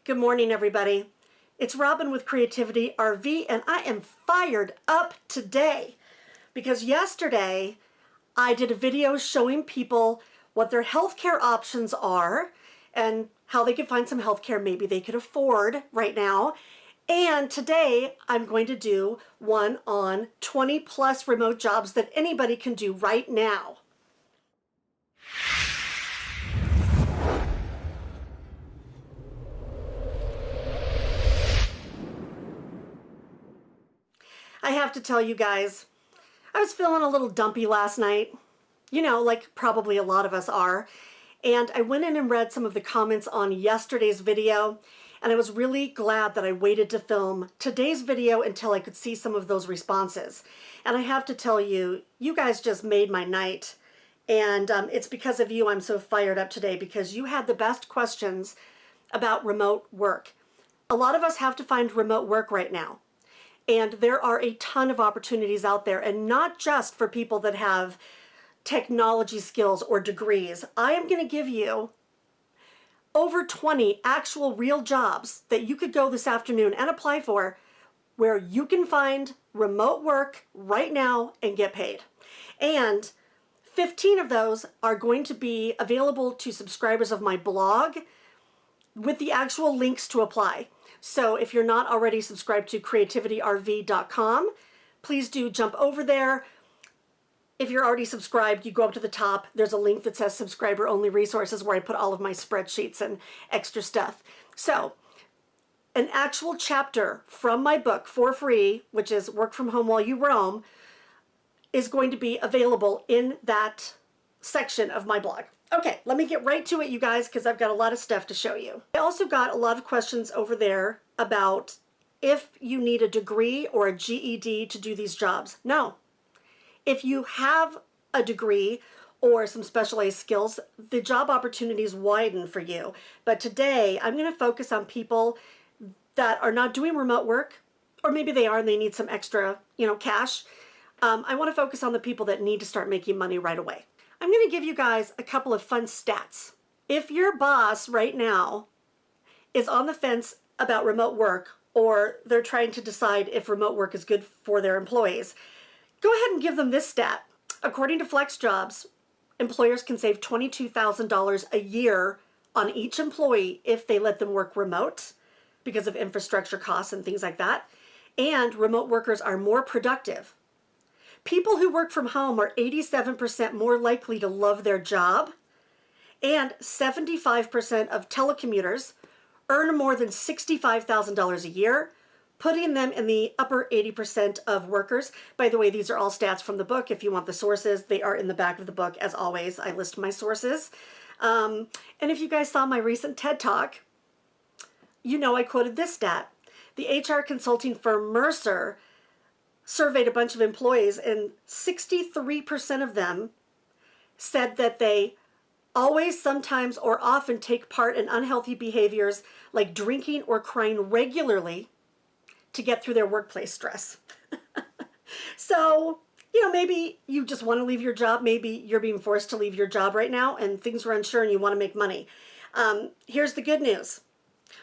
Good morning, everybody. It's Robin with Creativity RV, and I am fired up today because yesterday I did a video showing people what their healthcare options are and how they could find some healthcare maybe they could afford right now. And today I'm going to do one on 20 plus remote jobs that anybody can do right now. I have to tell you guys, I was feeling a little dumpy last night, you know, like probably a lot of us are, and I went in and read some of the comments on yesterday's video, and I was really glad that I waited to film today's video until I could see some of those responses. And I have to tell you, you guys just made my night, and it's because of you I'm so fired up today, because you had the best questions about remote work. A lot of us have to find remote work right now. And there are a ton of opportunities out there, and not just for people that have technology skills or degrees. I am going to give you over 20 actual real jobs that you could go this afternoon and apply for where you can find remote work right now and get paid. And 15 of those are going to be available to subscribers of my blog with the actual links to apply. So if you're not already subscribed to creativityrv.com, please do jump over there. If you're already subscribed, you go up to the top. There's a link that says subscriber only resources where I put all of my spreadsheets and extra stuff. So an actual chapter from my book for free, which is Work From Home While You Roam, is going to be available in that section of my blog. Okay, let me get right to it, you guys, because I've got a lot of stuff to show you. I also got a lot of questions over there about if you need a degree or a GED to do these jobs. No. If you have a degree or some specialized skills, the job opportunities widen for you. But today, I'm going to focus on people that are not doing remote work, or maybe they are and they need some extra, cash. I want to focus on the people that need to start making money right away. I'm going to give you guys a couple of fun stats. If your boss right now is on the fence about remote work, or they're trying to decide if remote work is good for their employees, go ahead and give them this stat. According to FlexJobs, employers can save $22,000 a year on each employee if they let them work remote because of infrastructure costs and things like that. And remote workers are more productive. People who work from home are 87% more likely to love their job, and 75% of telecommuters earn more than $65,000 a year, putting them in the upper 80% of workers. By the way, these are all stats from the book. If you want the sources, they are in the back of the book. As always, I list my sources. And if you guys saw my recent TED Talk, you know I quoted this stat. The HR consulting firm Mercer surveyed a bunch of employees, and 63% of them said that they always, sometimes, or often take part in unhealthy behaviors like drinking or crying regularly to get through their workplace stress. So, maybe you just want to leave your job. Maybe you're being forced to leave your job right now and things are unsure and you want to make money. Here's the good news.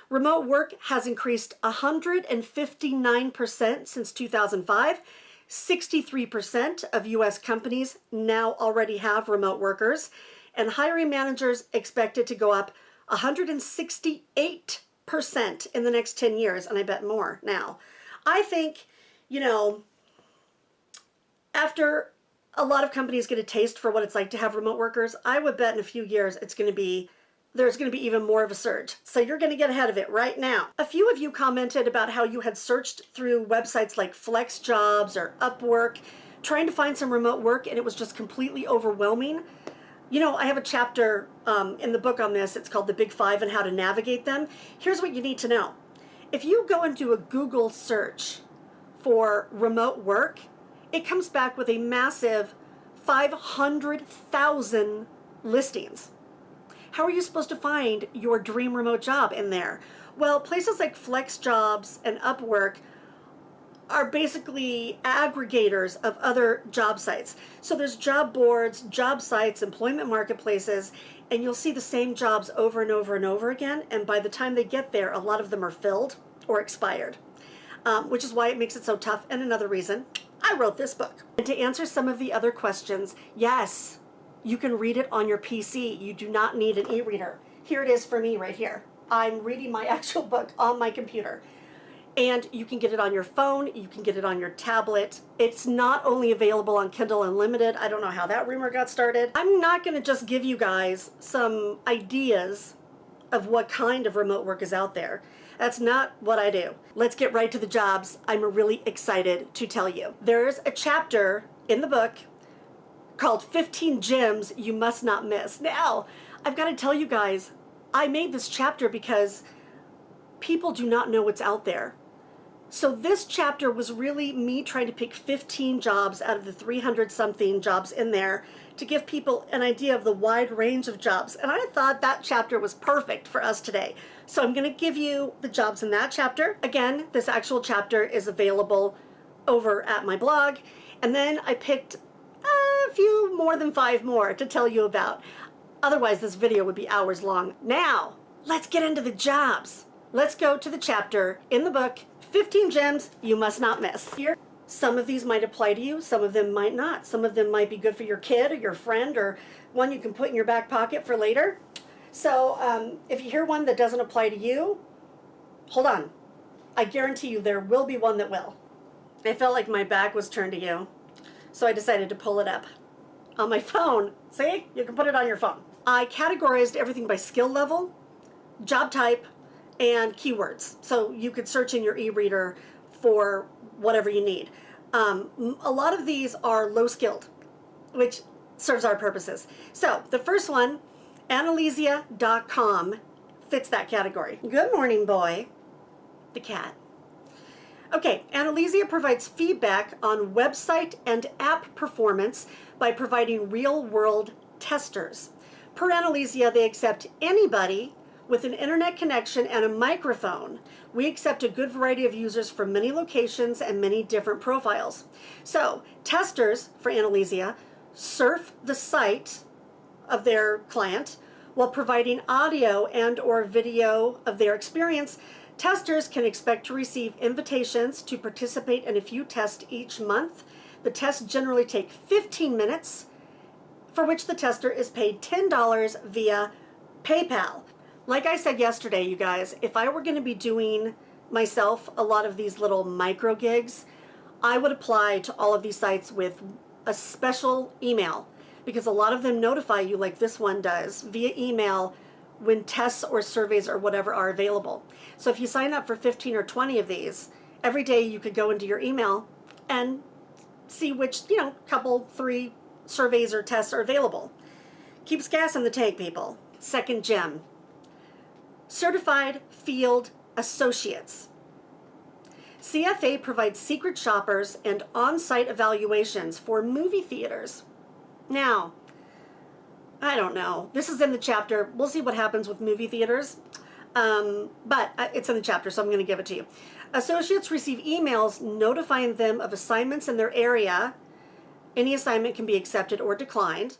Remote work has increased 159% since 2005. 63% of U.S. companies now already have remote workers, and hiring managers expect it to go up 168% in the next 10 years, and I bet more now. I think, after a lot of companies get a taste for what it's like to have remote workers, I would bet in a few years there's going to be even more of a surge. So you're going to get ahead of it right now. A few of you commented about how you had searched through websites like FlexJobs or Upwork, trying to find some remote work, and it was just completely overwhelming. I have a chapter in the book on this. It's called The Big Five and How to Navigate Them. Here's what you need to know. If you go into a Google search for remote work, it comes back with a massive 500,000 listings. How are you supposed to find your dream remote job in there? Well, places like FlexJobs and Upwork are basically aggregators of other job sites. So there's job boards, job sites, employment marketplaces, and you'll see the same jobs over and over and over again, and by the time they get there, a lot of them are filled or expired, which is why it makes it so tough, and another reason I wrote this book. And to answer some of the other questions, yes, you can read it on your PC. You do not need an e-reader. Here it is for me right here. I'm reading my actual book on my computer. And you can get it on your phone, you can get it on your tablet. It's not only available on Kindle Unlimited. I don't know how that rumor got started. I'm not going to just give you guys some ideas of what kind of remote work is out there. That's not what I do. Let's get right to the jobs. I'm really excited to tell you. There's a chapter in the book called 15 Gems You Must Not Miss. Now, I've got to tell you guys, I made this chapter because people do not know what's out there. So this chapter was really me trying to pick 15 jobs out of the 300 something jobs in there to give people an idea of the wide range of jobs. And I thought that chapter was perfect for us today. So I'm going to give you the jobs in that chapter. Again, this actual chapter is available over at my blog. And then I picked a few more than 5 more to tell you about. Otherwise, this video would be hours long. Now, let's get into the jobs. Let's go to the chapter in the book, 15 Gems You Must Not Miss. Here, some of these might apply to you, some of them might not. Some of them might be good for your kid or your friend, or one you can put in your back pocket for later. So if you hear one that doesn't apply to you, hold on. I guarantee you there will be one that will. I felt like my back was turned to you, so I decided to pull it up on my phone. See? You can put it on your phone. I categorized everything by skill level, job type, and keywords. So you could search in your e-reader for whatever you need. A lot of these are low skilled, which serves our purposes. So the first one, Analysia.com, fits that category. Good morning, boy. The cat. Okay, Analysia provides feedback on website and app performance by providing real-world testers. Per Analysia, they accept anybody with an internet connection and a microphone. We accept a good variety of users from many locations and many different profiles. So, testers for Analysia surf the site of their client while providing audio and or video of their experience. Testers can expect to receive invitations to participate in a few tests each month. The tests generally take 15 minutes, for which the tester is paid $10 via PayPal. Like I said yesterday, you guys, if I were going to be doing myself a lot of these little micro gigs, I would apply to all of these sites with a special email, because a lot of them notify you, like this one does, via email when tests or surveys or whatever are available. So if you sign up for 15 or 20 of these, every day you could go into your email and see which, couple, 3 surveys or tests are available. Keeps gas in the tank, people. Second gem. Certified Field Associates. CFA provides secret shoppers and on-site evaluations for movie theaters. Now, I don't know. This is in the chapter. We'll see what happens with movie theaters. But it's in the chapter, so I'm going to give it to you. Associates receive emails notifying them of assignments in their area. Any assignment can be accepted or declined.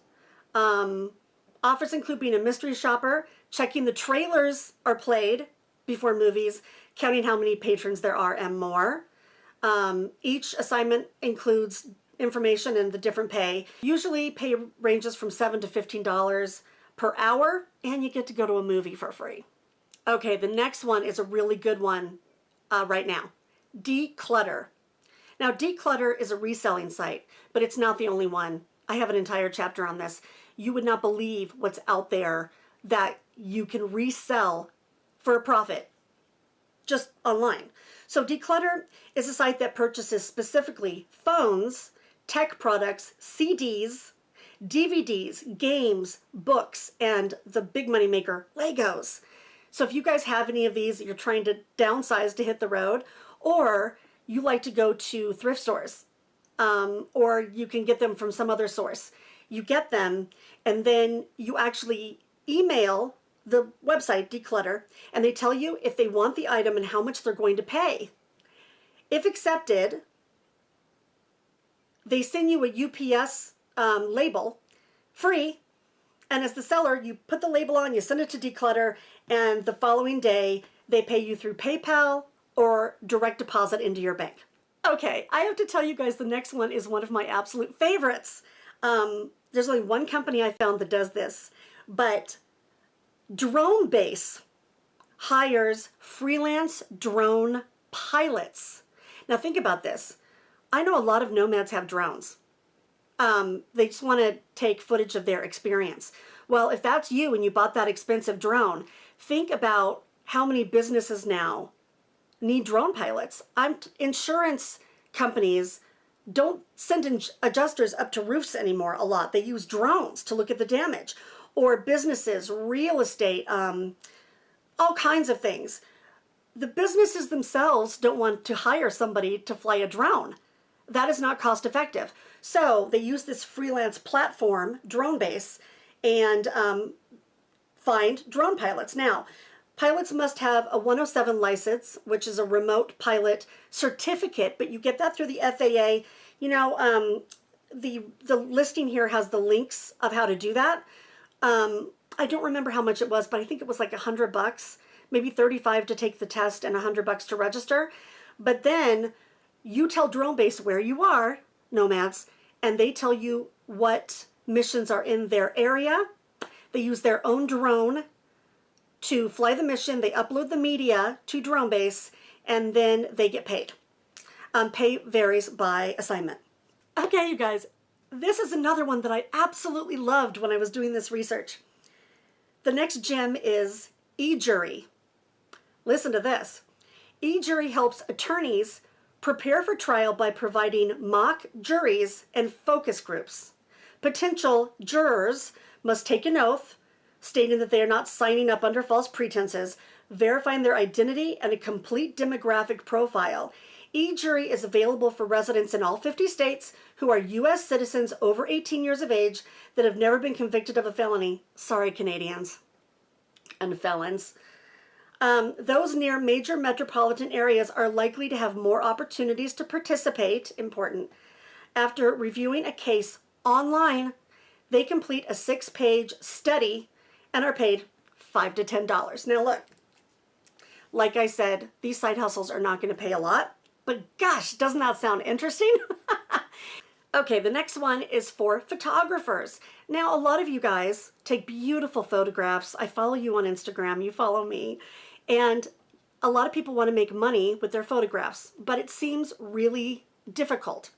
Offers include being a mystery shopper, checking the trailers are played before movies, counting how many patrons there are, and more. Each assignment includes information and the different pay. Usually pay ranges from $7 to $15 per hour, and you get to go to a movie for free. Okay, the next one is a really good one right now. Declutter. Now, Declutter is a reselling site, but it's not the only one. I have an entire chapter on this. You would not believe what's out there that you can resell for a profit just online. So Declutter is a site that purchases specifically phones, tech products, CDs, DVDs, games, books, and the big money maker, Legos. So if you guys have any of these, you're trying to downsize to hit the road, or you like to go to thrift stores, or you can get them from some other source. You get them, and then you actually email the website, Declutter, and they tell you if they want the item and how much they're going to pay. If accepted, they send you a UPS label, free, And as the seller, you put the label on, you send it to Declutter, and the following day, they pay you through PayPal or direct deposit into your bank. Okay, I have to tell you guys, the next one is one of my absolute favorites. There's only one company I found that does this, but Dronebase hires freelance drone pilots. Now think about this. I know a lot of nomads have drones. They just want to take footage of their experience. Well, if that's you and you bought that expensive drone, think about how many businesses now need drone pilots. Insurance companies don't send adjusters up to roofs anymore a lot. They use drones to look at the damage. Or businesses, real estate, all kinds of things. The businesses themselves don't want to hire somebody to fly a drone. That is not cost effective. So they use this freelance platform, Dronebase, and find drone pilots. Now, pilots must have a 107 license, which is a remote pilot certificate, but you get that through the FAA. You know, the listing here has the links of how to do that. I don't remember how much it was, but I think it was like $100, maybe 35 to take the test and $100 to register. But then you tell Dronebase where you are, nomads, and they tell you what missions are in their area. They use their own drone to fly the mission. They upload the media to Dronebase, and then they get paid. Pay varies by assignment. Okay, you guys, this is another one that I absolutely loved when I was doing this research. The next gem is Ejury. Listen to this. Ejury helps attorneys prepare for trial by providing mock juries and focus groups. Potential jurors must take an oath stating that they are not signing up under false pretenses, verifying their identity and a complete demographic profile. Ejury is available for residents in all 50 states who are U.S. citizens over 18 years of age that have never been convicted of a felony. Sorry, Canadians and felons. Those near major metropolitan areas are likely to have more opportunities to participate, important. After reviewing a case online, they complete a 6-page study and are paid $5 to $10. Now look, like I said, these side hustles are not going to pay a lot, but gosh, doesn't that sound interesting? Okay, the next one is for photographers. Now, a lot of you guys take beautiful photographs. I follow you on Instagram, you follow me, and a lot of people want to make money with their photographs, but it seems really difficult.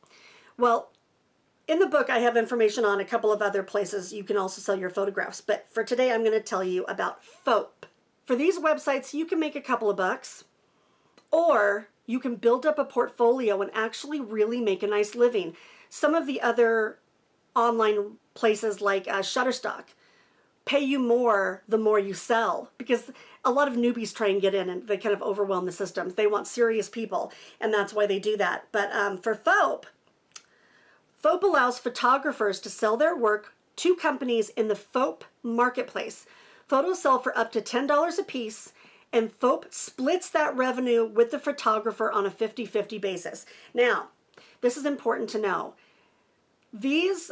Well, in the book, I have information on a couple of other places you can also sell your photographs, but for today, I'm going to tell you about Foap. For these websites, you can make a couple of bucks, or you can build up a portfolio and actually really make a nice living. Some of the other online places like Shutterstock pay you more the more you sell, because a lot of newbies try and get in and they kind of overwhelm the systems. They want serious people, and that's why they do that. But for Foap allows photographers to sell their work to companies in the Foap marketplace. Photos sell for up to $10 a piece, and Foap splits that revenue with the photographer on a 50-50 basis. Now, this is important to know. These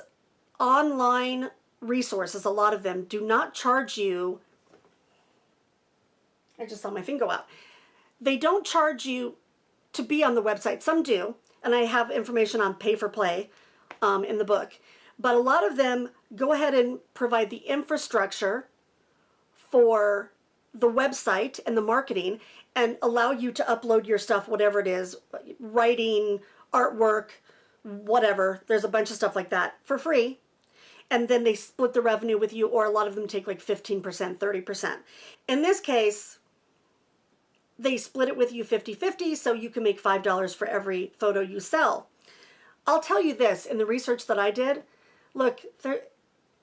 online resources, a lot of them, do not charge you. I just saw my finger go out. They don't charge you to be on the website. Some do, and I have information on pay for play in the book. But a lot of them go ahead and provide the infrastructure for the website and the marketing and allow you to upload your stuff, whatever it is, writing, artwork, whatever. There's a bunch of stuff like that for free. And then they split the revenue with you, or a lot of them take like 15%, 30%. In this case, they split it with you 50-50, so you can make $5 for every photo you sell. I'll tell you this, in the research that I did, look,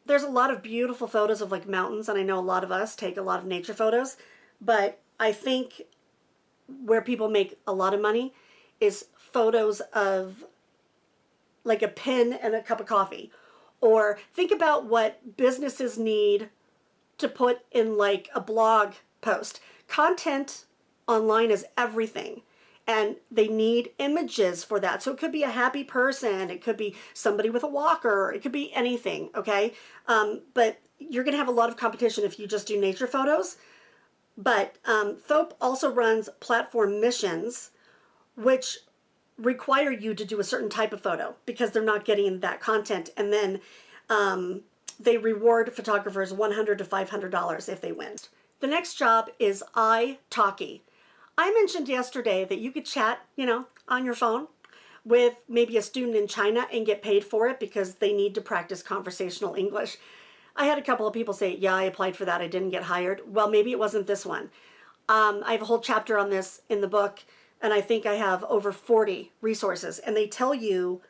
there's a lot of beautiful photos of like mountains, and I know a lot of us take a lot of nature photos, but I think where people make a lot of money is photos of like a pen and a cup of coffee. Or think about what businesses need to put in like a blog post. Content online is everything. and they need images for that. So it could be a happy person, it could be somebody with a walker, it could be anything, okay? But you're gonna have a lot of competition if you just do nature photos. But Foap also runs platform missions, which require you to do a certain type of photo because they're not getting that content. And then they reward photographers $100 to $500 if they win. The next job is Italki. I mentioned yesterday that you could chat, on your phone with maybe a student in China and get paid for it because they need to practice conversational English. I had a couple of people say, yeah, I applied for that, I didn't get hired. Well, maybe it wasn't this one. I have a whole chapter on this in the book, and I think I have over 40 resources, and they tell you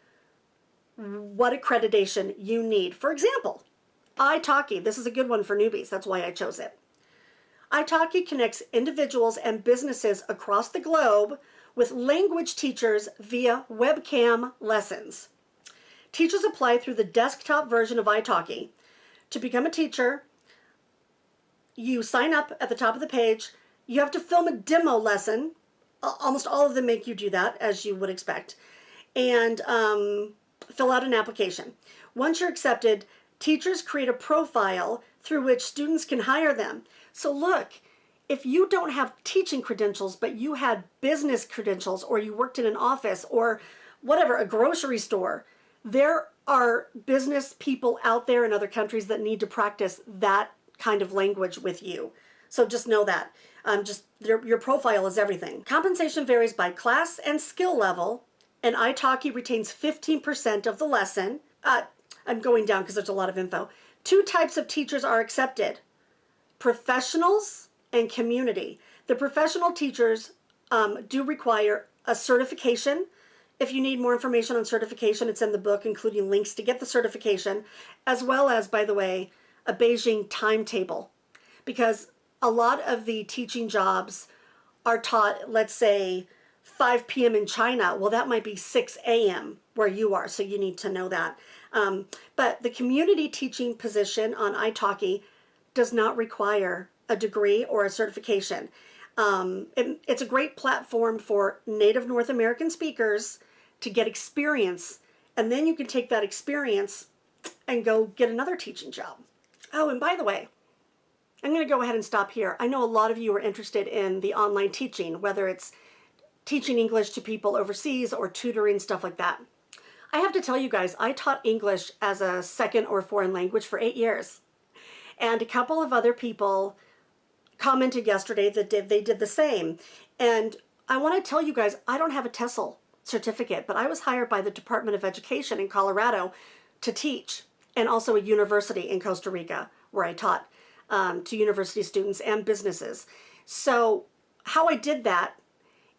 what accreditation you need. For example, Italki, this is a good one for newbies, that's why I chose it. Italki connects individuals and businesses across the globe with language teachers via webcam lessons. Teachers apply through the desktop version of Italki. To become a teacher, you sign up at the top of the page. You have to film a demo lesson. Almost all of them make you do that, as you would expect, and fill out an application. Once you're accepted, teachers create a profile through which students can hire them. So look, if you don't have teaching credentials, but you had business credentials, or you worked in an office, or whatever, a grocery store, there are business people out there in other countries that need to practice that kind of language with you. So just know that. Your profile is everything. Compensation varies by class and skill level, and Italki retains 15% of the lesson. I'm going down because there's a lot of info. 2 types of teachers are accepted: professionals and community. The professional teachers do require a certification. If you need more information on certification, it's in the book, including links to get the certification, as well as, by the way, a Beijing timetable. Because a lot of the teaching jobs are taught, let's say, 5 p.m. in China. Well, that might be 6 a.m. where you are, so you need to know that. But the community teaching position on Italki does not require a degree or a certification. It's a great platform for native North American speakers to get experience, and then you can take that experience and go get another teaching job. Oh, and by the way, I'm going to go ahead and stop here. I know a lot of you are interested in the online teaching, whether it's teaching English to people overseas or tutoring, stuff like that. I have to tell you guys, I taught English as a second or foreign language for 8 years. And a couple of other people commented yesterday that they did the same. And I want to tell you guys, I don't have a TESOL certificate, but I was hired by the Department of Education in Colorado to teach, and also a university in Costa Rica where I taught to university students and businesses. So how I did that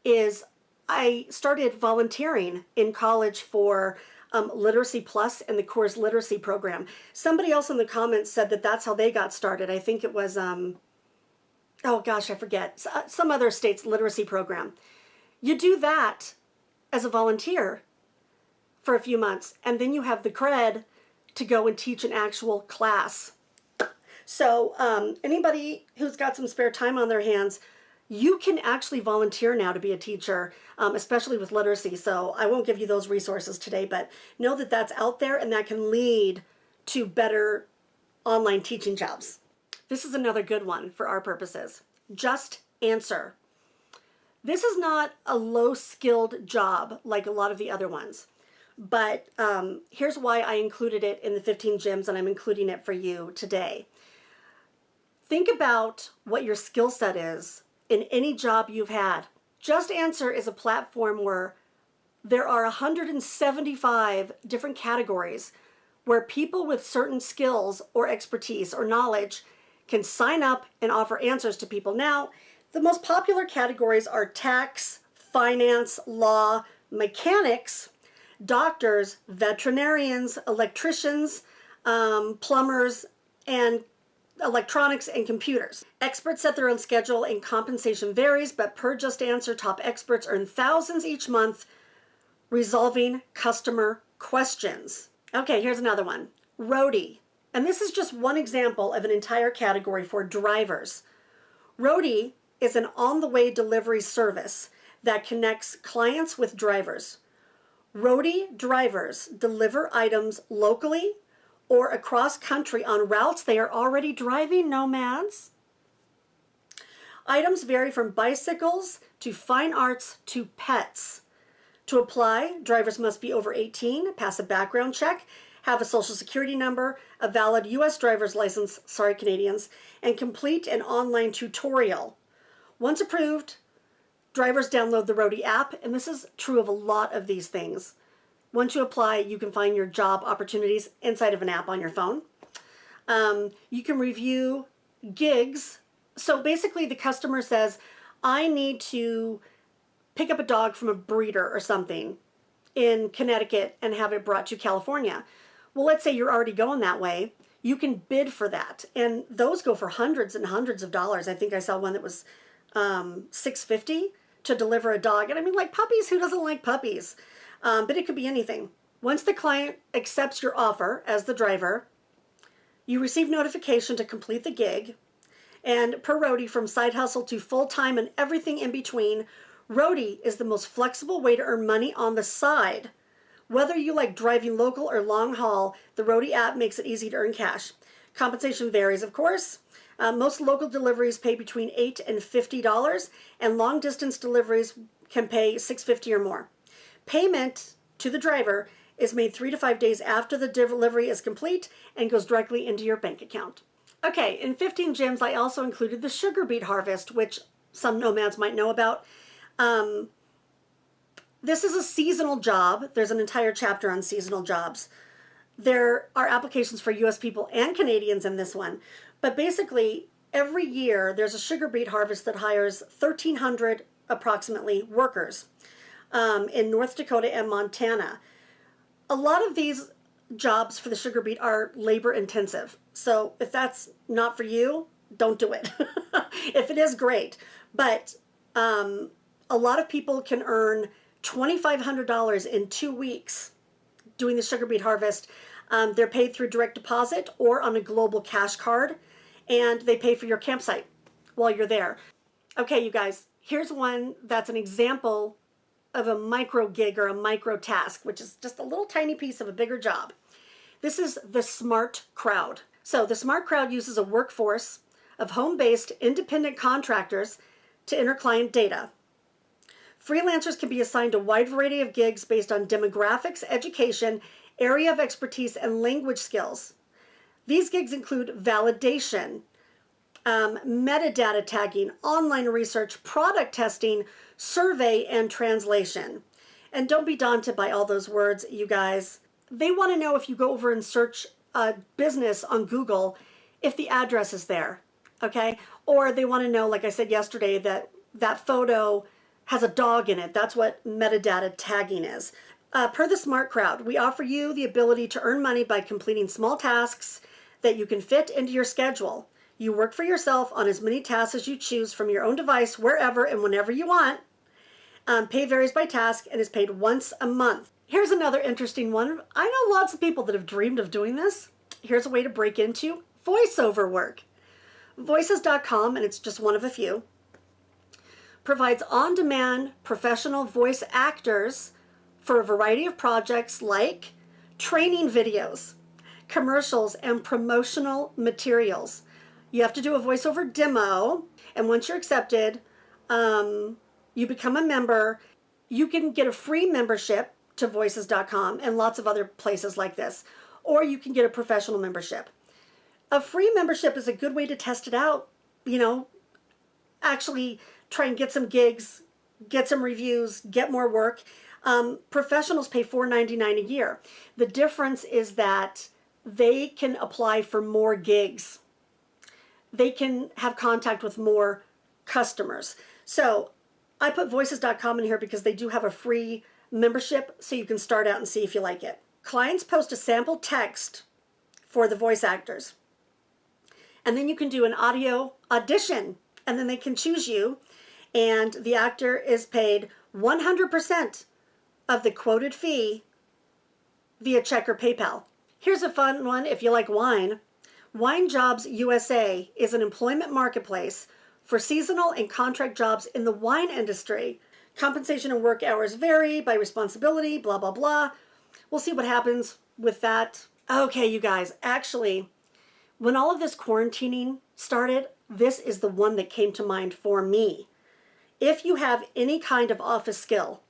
is I started volunteering in college for Literacy Plus and the Course Literacy Program. Somebody else in the comments said that that's how they got started. I think it was, oh gosh, I forget, some other state's literacy program. You do that as a volunteer for a few months, and then you have the cred to go and teach an actual class. So anybody who's got some spare time on their hands, you can actually volunteer now to be a teacher, especially with literacy. So I won't give you those resources today, but know that that's out there and that can lead to better online teaching jobs. This is another good one for our purposes. JustAnswer. This is not a low-skilled job like a lot of the other ones, but here's why I included it in the 15 gems, and I'm including it for you today. Think about what your skill set is in any job you've had. JustAnswer is a platform where there are 175 different categories where people with certain skills or expertise or knowledge can sign up and offer answers to people. Now, the most popular categories are tax, finance, law, mechanics, doctors, veterinarians, electricians, plumbers, and electronics and computers. Experts set their own schedule and compensation varies, but per JustAnswer, top experts earn thousands each month resolving customer questions. Okay, here's another one. Roadie. And this is just one example of an entire category for drivers. Roadie is an on-the-way delivery service that connects clients with drivers. Roadie drivers deliver items locally or across country on routes they are already driving, nomads. Items vary from bicycles to fine arts to pets. To apply, drivers must be over 18, pass a background check, have a social security number, a valid U.S. driver's license, sorry Canadians, and complete an online tutorial. Once approved, drivers download the Roadie app, and this is true of a lot of these things. Once you apply, you can find your job opportunities inside of an app on your phone. You can review gigs. So basically the customer says, I need to pick up a dog from a breeder or something in Connecticut and have it brought to California. Well, let's say you're already going that way. You can bid for that. And those go for hundreds and hundreds of dollars. I think I saw one that was $650 to deliver a dog. And I mean, like puppies, who doesn't like puppies? But it could be anything. Once the client accepts your offer as the driver, you receive notification to complete the gig. And per Roadie, from side hustle to full-time and everything in between, Roadie is the most flexible way to earn money on the side. Whether you like driving local or long haul, the Roadie app makes it easy to earn cash. Compensation varies, of course. Most local deliveries pay between $8 and $50, and long distance deliveries can pay $650 or more. Payment to the driver is made 3 to 5 days after the delivery is complete and goes directly into your bank account. Okay, in 15 gems, I also included the sugar beet harvest, which some nomads might know about. This is a seasonal job. There's an entire chapter on seasonal jobs. There are applications for U.S. people and Canadians in this one. But basically, every year, there's a sugar beet harvest that hires 1,300 approximately workers in North Dakota and Montana. A lot of these jobs for the sugar beet are labor intensive. So if that's not for you, don't do it. If it is, great. But a lot of people can earn $2,500 in 2 weeks doing the sugar beet harvest. They're paid through direct deposit or on a global cash card, and they pay for your campsite while you're there. Okay, you guys, here's one that's an example of a micro gig or a micro task, which is just a little tiny piece of a bigger job. This is the Smart Crowd. So the Smart Crowd uses a workforce of home-based independent contractors to enter client data. Freelancers can be assigned a wide variety of gigs based on demographics, education, area of expertise, and language skills. These gigs include validation, metadata tagging, online research, product testing, survey, and translation. And don't be daunted by all those words, you guys. They want to know if you go over and search a business on Google, if the address is there, okay? Or they want to know, like I said yesterday, that that photo has a dog in it. That's what metadata tagging is. Per the Smart Crowd, we offer you the ability to earn money by completing small tasks that you can fit into your schedule. You work for yourself on as many tasks as you choose from your own device, wherever and whenever you want. Pay varies by task and is paid once a month. Here's another interesting one. I know lots of people that have dreamed of doing this. Here's a way to break into voiceover work. Voices.com, and it's just one of a few, provides on-demand professional voice actors for a variety of projects like training videos, commercials, and promotional materials. You have to do a voiceover demo, and once you're accepted, you become a member. You can get a free membership to Voices.com and lots of other places like this, or you can get a professional membership. A free membership is a good way to test it out, you know, actually try and get some gigs, get some reviews, get more work. Professionals pay $4.99 a year. The difference is that they can apply for more gigs. They can have contact with more customers. So I put Voices.com in here because they do have a free membership, so you can start out and see if you like it. Clients post a sample text for the voice actors, and then you can do an audio audition, and then they can choose you, and the actor is paid 100% of the quoted fee via check or PayPal. Here's a fun one if you like wine. Wine Jobs USA is an employment marketplace for seasonal and contract jobs in the wine industry. Compensation and work hours vary by responsibility, blah, blah, blah. We'll see what happens with that. Okay, you guys, actually, when all of this quarantining started, this is the one that came to mind for me. If you have any kind of office skill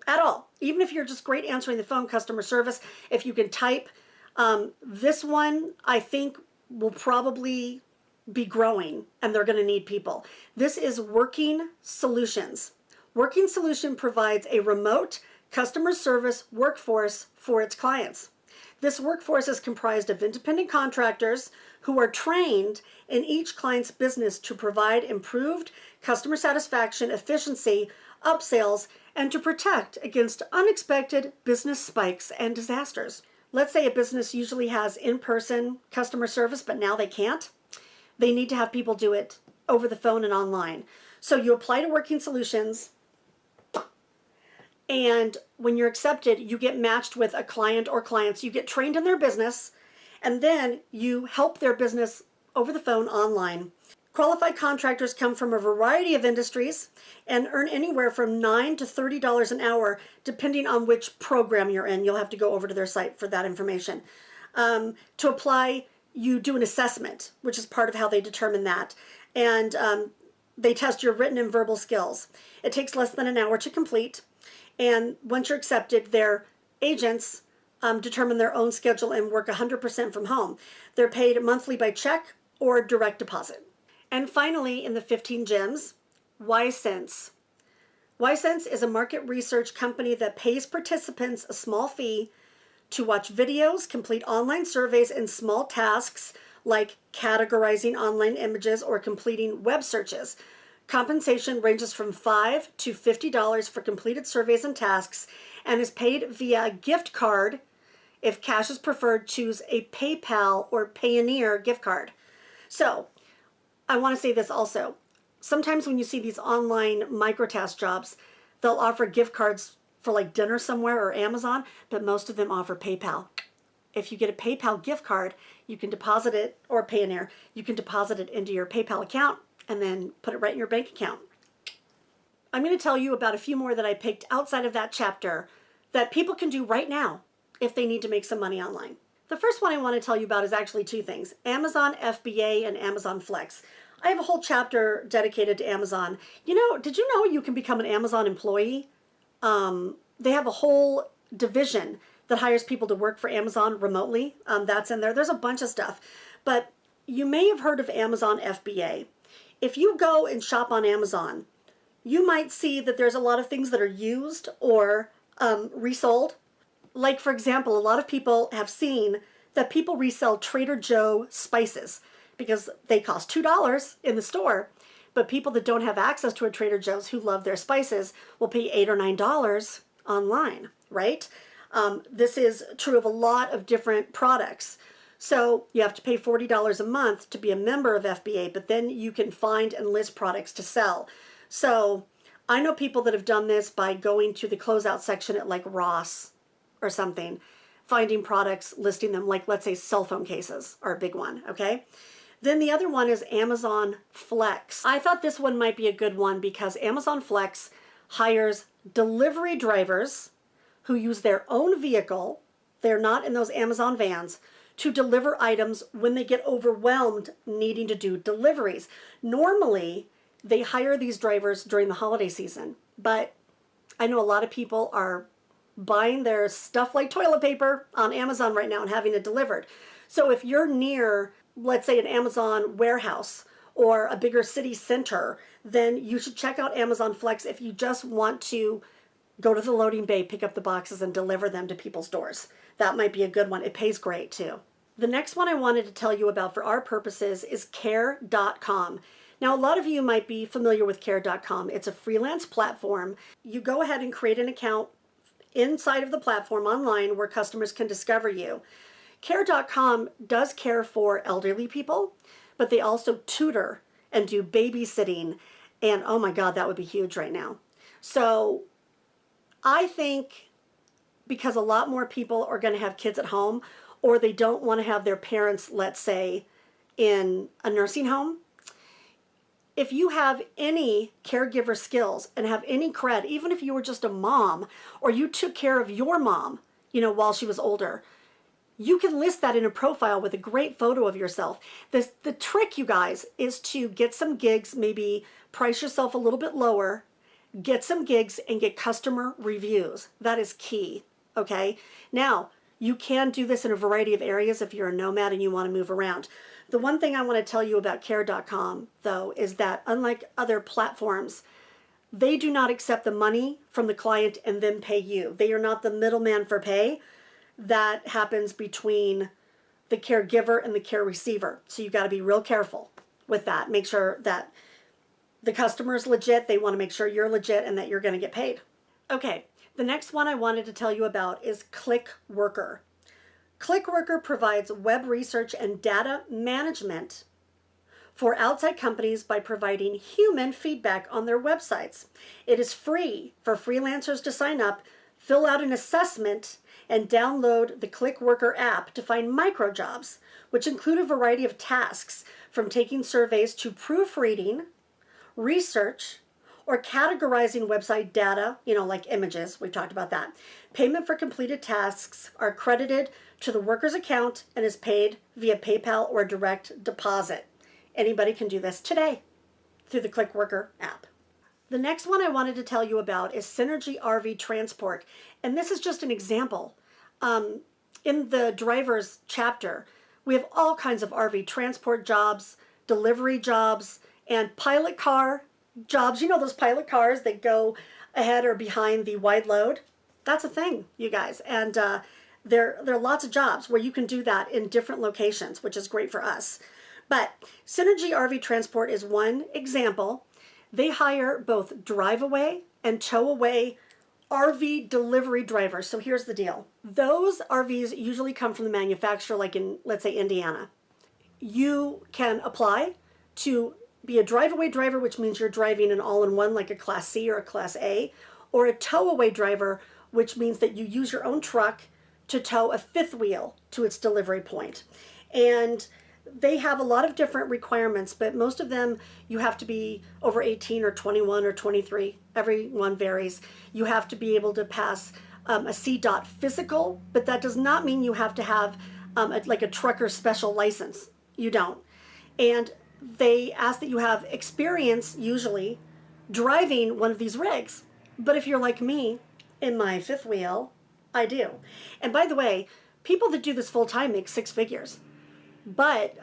at all, even if you're just great answering the phone, customer service, if you can type, this one I think will probably be growing and they're going to need people. This is Working Solutions. Working Solution provides a remote customer service workforce for its clients. This workforce is comprised of independent contractors who are trained in each client's business to provide improved customer satisfaction, efficiency, upsells, and to protect against unexpected business spikes and disasters. Let's say a business usually has in-person customer service, but now they can't. They need to have people do it over the phone and online. So you apply to Working Solutions, and when you're accepted, you get matched with a client or clients. You get trained in their business, and then you help their business over the phone online. Qualified contractors come from a variety of industries and earn anywhere from $9 to $30 an hour, depending on which program you're in. You'll have to go over to their site for that information. To apply, you do an assessment, which is part of how they determine that. And they test your written and verbal skills. It takes less than an hour to complete. And once you're accepted, their agents determine their own schedule and work 100% from home. They're paid monthly by check or direct deposit. And finally, in the 15 gems, Ysense. Ysense is a market research company that pays participants a small fee to watch videos, complete online surveys, and small tasks like categorizing online images or completing web searches. Compensation ranges from $5 to $50 for completed surveys and tasks and is paid via gift card. If cash is preferred, choose a PayPal or Payoneer gift card. So, I want to say this also. Sometimes when you see these online microtask jobs, they'll offer gift cards for like dinner somewhere or Amazon, but most of them offer PayPal. If you get a PayPal gift card, you can deposit it, or Payoneer, you can deposit it into your PayPal account and then put it right in your bank account. I'm going to tell you about a few more that I picked outside of that chapter that people can do right now if they need to make some money online. The first one I want to tell you about is actually two things: Amazon FBA and Amazon Flex. I have a whole chapter dedicated to Amazon. You know, did you know you can become an Amazon employee? They have a whole division that hires people to work for Amazon remotely. That's in there. There's a bunch of stuff. But you may have heard of Amazon FBA. If you go and shop on Amazon, you might see that there's a lot of things that are used or resold. Like, for example, a lot of people have seen that people resell Trader Joe spices because they cost $2 in the store. But people that don't have access to a Trader Joe's who love their spices will pay $8 or $9 online, right? This is true of a lot of different products. So you have to pay $40 a month to be a member of FBA, but then you can find and list products to sell. So I know people that have done this by going to the closeout section at like Ross or something, finding products, listing them, like let's say cell phone cases are a big one, okay? Then the other one is Amazon Flex. I thought this one might be a good one because Amazon Flex hires delivery drivers who use their own vehicle, they're not in those Amazon vans, to deliver items when they get overwhelmed needing to do deliveries. Normally, they hire these drivers during the holiday season, but I know a lot of people are buying their stuff like toilet paper on Amazon right now and having it delivered. So if you're near, let's say, an Amazon warehouse or a bigger city center, then you should check out Amazon Flex if you just want to go to the loading bay, pick up the boxes, and deliver them to people's doors. That might be a good one. It pays great too. The next one I wanted to tell you about for our purposes is Care.com. Now, a lot of you might be familiar with Care.com. It's a freelance platform. You go ahead and create an account inside of the platform online where customers can discover you. Care.com does care for elderly people, but they also tutor and do babysitting. And oh my God, that would be huge right now. So I think because a lot more people are going to have kids at home, or they don't want to have their parents, let's say, in a nursing home, if you have any caregiver skills and have any cred, even if you were just a mom or you took care of your mom, you know, while she was older, you can list that in a profile with a great photo of yourself. The trick, you guys, is to get some gigs, maybe price yourself a little bit lower, get some gigs and get customer reviews. That is key, okay? Now, you can do this in a variety of areas if you're a nomad and you want to move around. The one thing I want to tell you about care.com, though, is that unlike other platforms, they do not accept the money from the client and then pay you. They are not the middleman for pay. That happens between the caregiver and the care receiver. So you've got to be real careful with that. Make sure that the customer is legit. They want to make sure you're legit and that you're going to get paid. Okay, the next one I wanted to tell you about is Clickworker. Clickworker provides web research and data management for outside companies by providing human feedback on their websites. It is free for freelancers to sign up, fill out an assessment, and download the Clickworker app to find micro jobs, which include a variety of tasks from taking surveys to proofreading, research, or categorizing website data, you know, like images. We talked about that. Payment for completed tasks are credited to the worker's account and is paid via PayPal or direct deposit. Anybody can do this today through the Clickworker app. The next one I wanted to tell you about is Synergy RV Transport. And this is just an example. In the drivers chapter, we have all kinds of RV transport jobs, delivery jobs, and pilot car jobs. You know those pilot cars that go ahead or behind the wide load? That's a thing, you guys. And there are lots of jobs where you can do that in different locations, which is great for us. But Synergy RV Transport is one example. They hire both drive-away and tow-away RV delivery drivers. So here's the deal. Those RVs usually come from the manufacturer, like in, let's say, Indiana. You can apply to be a drive-away driver, which means you're driving an all-in-one, like a Class C or a Class A, or a tow-away driver, which means that you use your own truck to tow a fifth wheel to its delivery point. And they have a lot of different requirements, but most of them you have to be over 18 or 21 or 23. Everyone varies. You have to be able to pass a CDOT physical, but that does not mean you have to have like a trucker special license. You don't. And they ask that you have experience, usually, driving one of these rigs. But if you're like me, in my fifth wheel, I do. And by the way, people that do this full time make six figures. But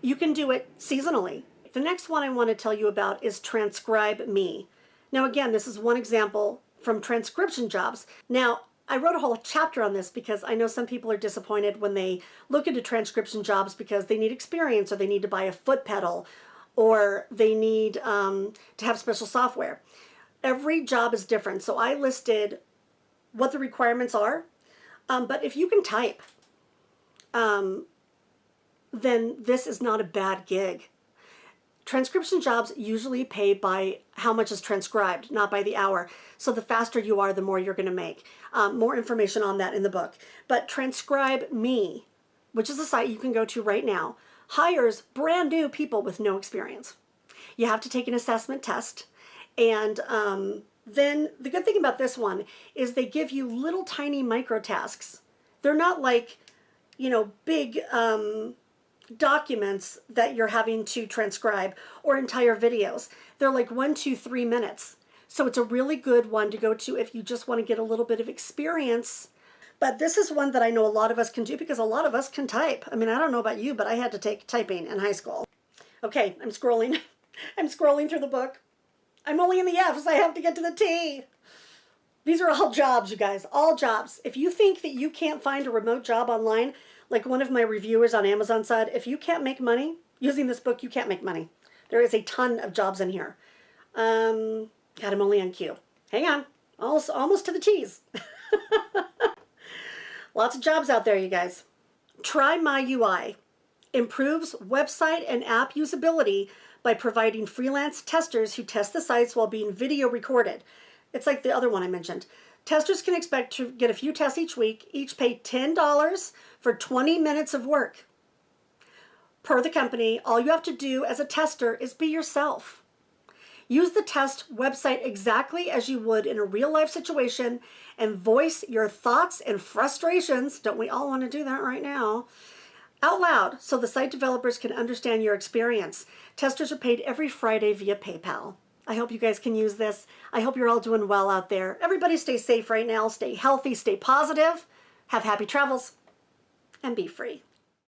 you can do it seasonally. The next one I want to tell you about is Transcribe Me. Now again, this is one example from transcription jobs. Now, I wrote a whole chapter on this because I know some people are disappointed when they look into transcription jobs because they need experience or they need to buy a foot pedal or they need to have special software. Every job is different, so I listed what the requirements are. But if you can type, then this is not a bad gig. Transcription jobs usually pay by how much is transcribed, not by the hour. So the faster you are, the more you're going to make. More information on that in the book. But Transcribe Me, which is a site you can go to right now, hires brand new people with no experience. You have to take an assessment test. And then the good thing about this one is they give you little tiny micro tasks. They're not like, you know, big documents that you're having to transcribe or entire videos. They're like 1, 2, 3 minutes. So it's a really good one to go to if you just want to get a little bit of experience. But this is one that I know a lot of us can do because a lot of us can type. I mean, I don't know about you, but I had to take typing in high school. Okay, I'm scrolling. I'm scrolling through the book. I'm only in the F's. I have to get to the T. These are all jobs, you guys, all jobs. If you think that you can't find a remote job online, like one of my reviewers on Amazon said, if you can't make money using this book, you can't make money. There is a ton of jobs in here. God, I'm only on Q. Hang on, almost to the T's. Lots of jobs out there, you guys. Trymyui improves website and app usability by providing freelance testers who test the sites while being video recorded. It's like the other one I mentioned. Testers can expect to get a few tests each week, each pay $10 for 20 minutes of work. Per the company, all you have to do as a tester is be yourself. Use the test website exactly as you would in a real-life situation and voice your thoughts and frustrations, don't we all want to do that right now, out loud so the site developers can understand your experience. Testers are paid every Friday via PayPal. I hope you guys can use this. I hope you're all doing well out there. Everybody stay safe right now. Stay healthy, stay positive, have happy travels, and be free.